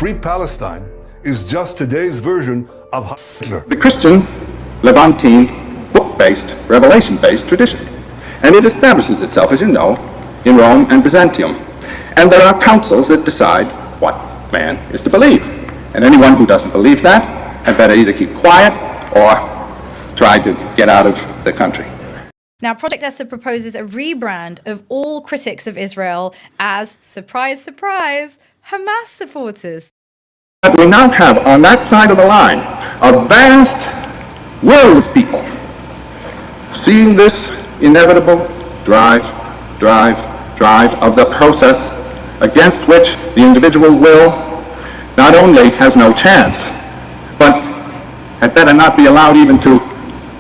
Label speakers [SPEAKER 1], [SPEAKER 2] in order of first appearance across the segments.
[SPEAKER 1] Free Palestine is just today's version of Hitler.
[SPEAKER 2] The Christian, Levantine, book-based, revelation-based tradition. And it establishes itself, as you know, in Rome and Byzantium. And there are councils that decide what man is to believe. And anyone who doesn't believe that had better either keep quiet or try to get out of the country.
[SPEAKER 3] Now, Project Esther proposes a rebrand of all critics of Israel as, surprise, surprise, Hamas supporters.
[SPEAKER 2] But we now have on that side of the line a vast world of people seeing this inevitable drive of the process against which the individual will not only has no chance, but had better not be allowed even to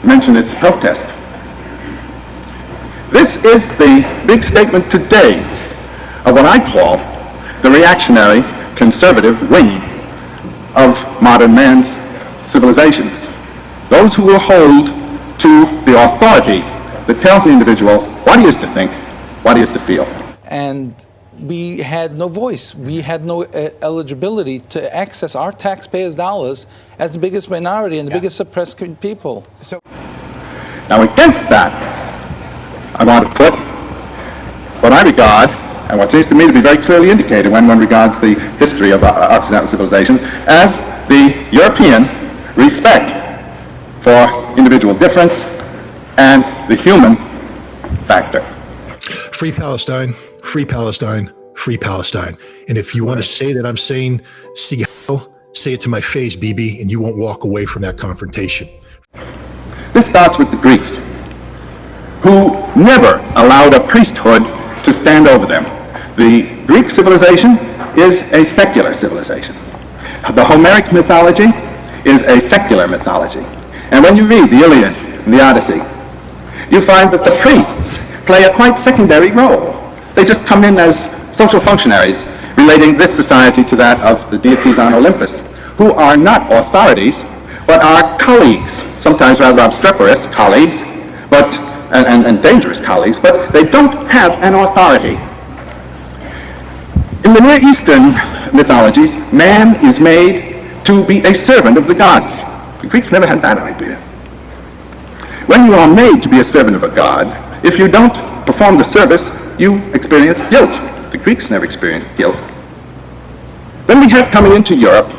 [SPEAKER 2] mention its protest. This is the big statement today of what I call the reactionary conservative wing of modern man's civilizations. Those who will hold to the authority that tells the individual what he is to think, what he is to feel.
[SPEAKER 4] And we had no voice. We had no eligibility to access our taxpayers' dollars as the biggest minority and the biggest suppressed people.
[SPEAKER 2] So, now against that, I want to put what I regard, and what seems to me to be very clearly indicated when one regards the history of Occidental civilization, as the European respect for individual difference and the human factor.
[SPEAKER 5] Free Palestine, free Palestine, free Palestine. And if you want to say that I'm saying Seattle, say it to my face, BB, and you won't walk away from that confrontation.
[SPEAKER 2] This starts with the Greeks, who never allowed a priesthood to stand over them. The Greek civilization is a secular civilization. The Homeric mythology is a secular mythology. And when you read the Iliad and the Odyssey, you find that the priests play a quite secondary role. They just come in as social functionaries, relating this society to that of the deities on Olympus, who are not authorities, but are colleagues, sometimes rather obstreperous colleagues, but and dangerous colleagues, but they don't have an authority. In the Near Eastern mythologies, man is made to be a servant of the gods. The Greeks never had that idea. When you are made to be a servant of a god, if you don't perform the service, you experience guilt. The Greeks never experienced guilt. Then we have coming into Europe